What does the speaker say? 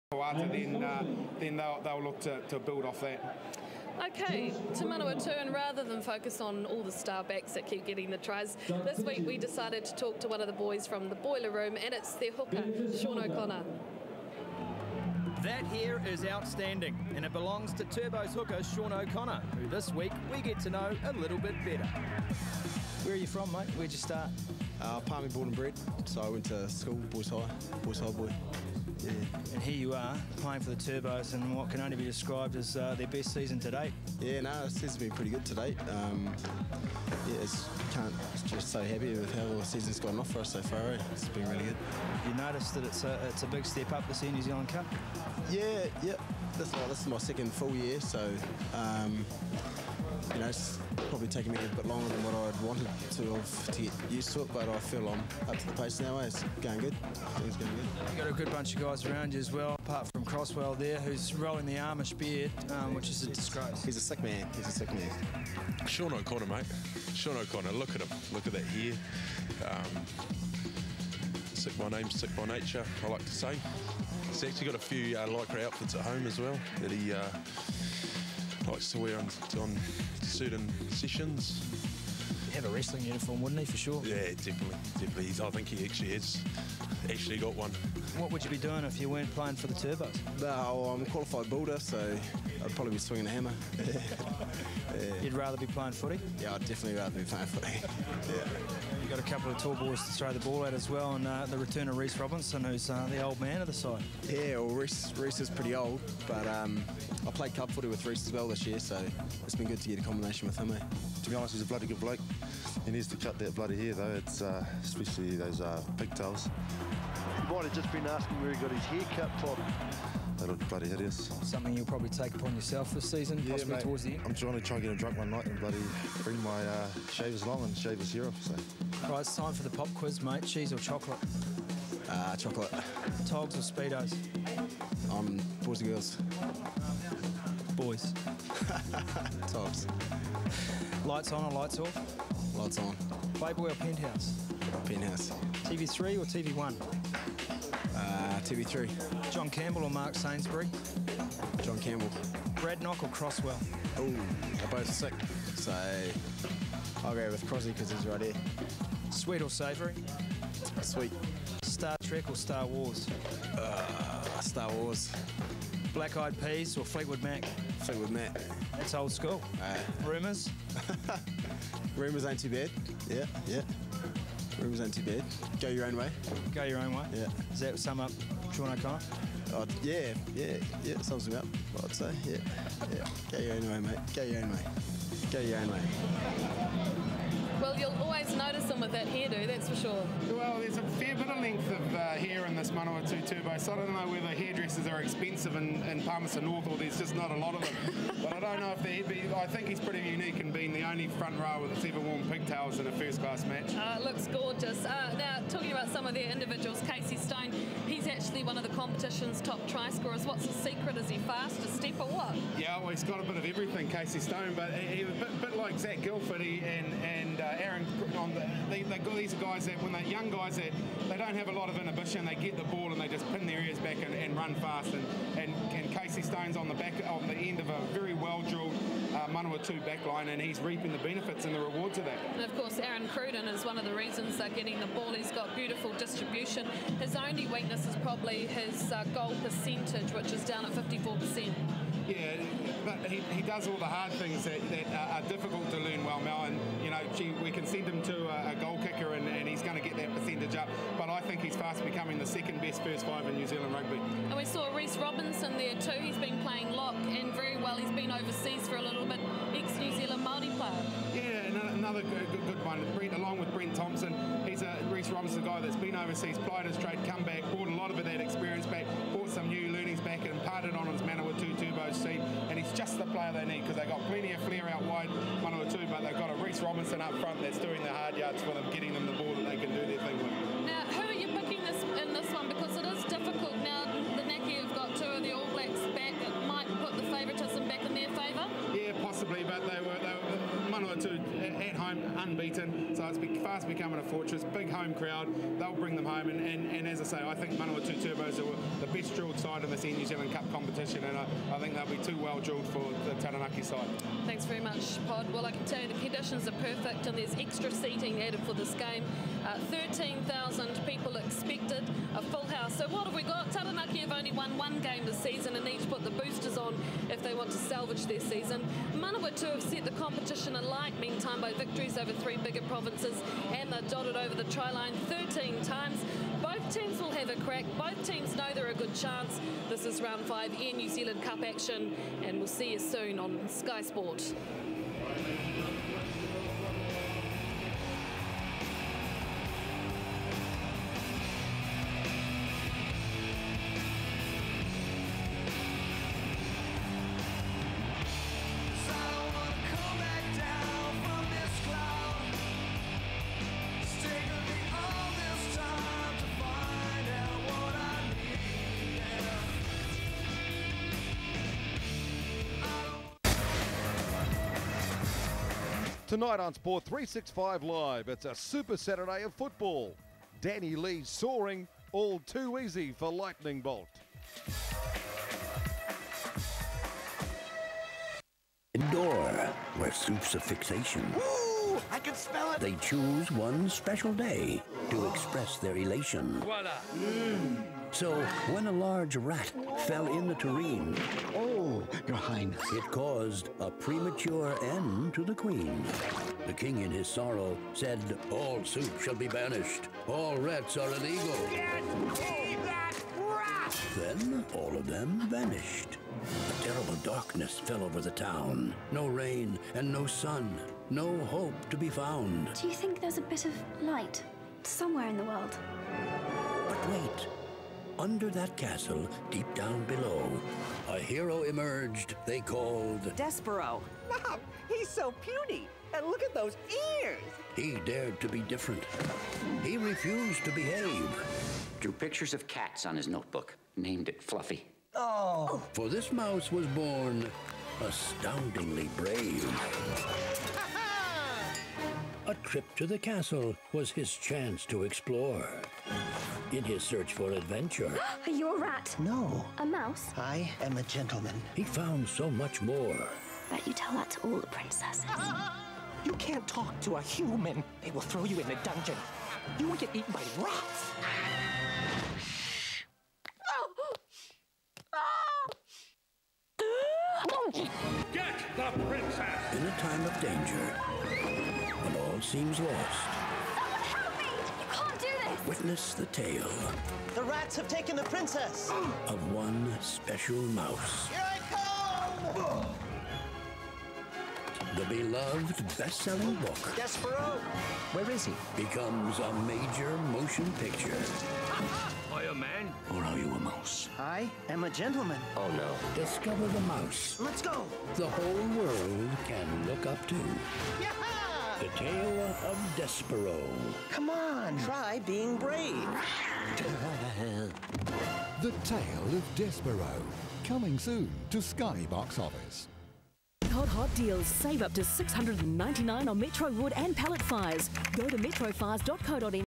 then they'll look to build off that. Okay, to Manawatu, and rather than focus on all the star backs that keep getting the tries, this week we decided to talk to one of the boys from the boiler room, and it's their hooker, Sean O'Connor. That here is outstanding, and it belongs to Turbo's hooker, Sean O'Connor, who this week we get to know a little bit better. Where are you from, mate? Where'd you start? Palmy, born and bred, so I went to school, boys high boy. Yeah. And here you are, playing for the Turbos in what can only be described as their best season to date. Yeah, no, it seems to be pretty good to date. It's just so happy with how the season's gone off for us so far. It's been really good. You noticed that it's a big step up this year, New Zealand Cup? Yeah. This is my second full year, so it's probably taken me a bit longer than what I'd wanted to get used to it, but I feel I'm up to the pace now. It's going good. Things going good. You've got a good bunch of guys around you as well, apart from Crosswell there, who's rolling the Amish beard, which is a disgrace. He's a sick man. Sean O'Connor, mate. Sean O'Connor, look at him. Look at that hair. Sick by name, sick by nature, I like to say. He's actually got a few lycra outfits at home as well that he likes to wear on certain sessions. He'd have a wrestling uniform, wouldn't he, for sure? Yeah, definitely. I think he actually has got one. What would you be doing if you weren't playing for the Turbos? No, I'm a qualified builder, so I'd probably be swinging a hammer. Yeah. You'd rather be playing footy? Yeah, I'd definitely rather be playing footy. Yeah. You've got a couple of tall boys to throw the ball at as well, and the return of Reece Robinson, who's the old man of the side. Yeah, well, Reece is pretty old, but I played club footy with Reece as well this year, so it's been good to get a combination with him. To be honest, he's a bloody good bloke. He needs to cut that bloody hair, though. It's especially those pigtails. You might have just been asking where he got his hair cut from. They look bloody hideous. Something you'll probably take upon yourself this season, possibly mate, towards the end. I'm trying to get him drunk one night and bloody bring my shavers along and shave his hair off. So. Right, it's time for the pop quiz, mate. Cheese or chocolate? Chocolate. Togs or Speedos? Boys and girls. Boys. Togs. Lights on or lights off? Lights on. Playboy or Penthouse? Penthouse. TV3 or TV1? TV3. John Campbell or Mark Sainsbury? John Campbell. Bradnock or Crosswell? Oh, they're both sick, so I'll go with Crosby because he's right here. Sweet or savoury? Sweet. Star Trek or Star Wars? Star Wars. Black Eyed Peas or Fleetwood Mac? Fleetwood Mac. That's old school. Rumours? Rumours ain't too bad. Yeah. Rumours ain't too bad. Go your own way. Go your own way? Yeah. Does that sum up Sean O'Connor? Yeah, sums him up, I'd say, yeah. Go your own way, mate. Go your own way. Well, you'll always notice him with that hairdo, that's for sure. Well, there's a fair bit of length of hair in this Manawatu Turbo, so I don't know whether hairdressers are expensive in Palmerston North or there's just not a lot of them. But I don't know if I think he's pretty unique in being the only front row that's ever worn pigtails in a first-class match. It looks gorgeous. Now, talking about some of their individuals, Casey Stone, he's actually one of the competition's top try scorers. What's the secret? Is he fast, a step, or what? Yeah, well, he's got a bit of everything, Casey Stone, but he was a bit like Zach Guilford and Aaron. These are guys that, when they're young guys, that they don't have a lot of inhibition. They get the ball and they just pin their ears back and run fast. And Casey Stone's on the end of a very well-drilled Manawatu backline, and he's reaping the benefits and the rewards of that. And of course, Aaron Cruden is one of the reasons they're getting the ball. He's got beautiful distribution. His only weakness is probably his goal percentage, which is down at 54%. Yeah, but he does all the hard things that are difficult to learn well, Mel. And we can send him to a goal kicker, and he's going to get that percentage up. But I think he's fast becoming the second best first five in New Zealand rugby. And we saw Reece Robinson there too. He's been playing lock and very well. He's been overseas for a little bit. Ex-New Zealand Māori player. Yeah, another good one. Along with Brent Thompson, Reece Robinson's a guy that's been overseas, plied his trade, come back, brought a lot of that experience back, brought some new learnings back, and imparted on his Manawatu Turbos team. And he's just the player they need, because they've got plenty of flair out wide, Manawatu, but they've got a Reece Robinson up front that's doing the hard yards for them, getting them the ball that they can do their thing with. Now, who are you picking in this one? Because it is difficult. Now, the Naki have got two of the All Blacks back. It might put the favouritism back in their favour. Yeah, possibly, but they were Manawatu at home unbeaten, so it's fast becoming a fortress. Big home crowd, they'll bring them home. And as I say, I think Manawatu Turbos are the best drilled side in this New Zealand Cup competition, and I think they'll be too well drilled for the Taranaki side. Thanks very much, Pod. Well, I can tell you the conditions are perfect, and there's extra seating added for this game. 13,000 people expected, a full house. So what have we got? Taranaki have only won one game this season and need to put the boosters on if they want to salvage their season. Manawatu have set the competition alight, meantime, by victories over 3 bigger provinces, and they're dotted over the try line 13 times. Both teams will have a crack. Both teams know they're a good chance. This is round 5 Air New Zealand Cup action, and we'll see you soon on Sky Sport. Tonight on Sport 365 Live, it's a super Saturday of football. Danny Lee's soaring, all too easy for Lightning Bolt. Indoor, where soup's a fixation. Ooh, I can smell it! They choose one special day to express their elation. Voila! So, when a large rat fell in the tureen, Oh, Your Highness. it caused a premature end to the Queen. The king, in his sorrow, said, "All soup shall be banished. All rats are illegal." Get that rat! Then all of them vanished. A terrible darkness fell over the town. No rain and no sun. No hope to be found. Do you think there's a bit of light somewhere in the world? But wait. Under that castle, deep down below, a hero emerged they called Despero. Mom, he's so puny. And look at those ears. He dared to be different. He refused to behave. Drew pictures of cats on his notebook. Named it Fluffy. Oh. For this mouse was born astoundingly brave. A trip to the castle was his chance to explore. In his search for adventure, Are you a rat? No. A mouse? I am a gentleman. he found so much more. Bet you tell that to all the princesses. You can't talk to a human. They will throw you in a dungeon. You will get eaten by rats. Get the princess! In a time of danger, when all seems lost, Someone help me! You can't do this! witness the tale The rats have taken the princess. of one special mouse. Here I come! The beloved best-selling book Despero. Where is he? becomes a major motion picture. Are you a man? Or are you a mouse? I am a gentleman. Oh no. Discover the mouse Let's go. the whole world can look up to. Yeah! The Tale of Despero. Come on, try being brave. The Tale of Despero. Coming soon to Sky Box Office. Hot deals. Save up to $699 on Metro Wood and pallet fires. Go to metrofires.co.nz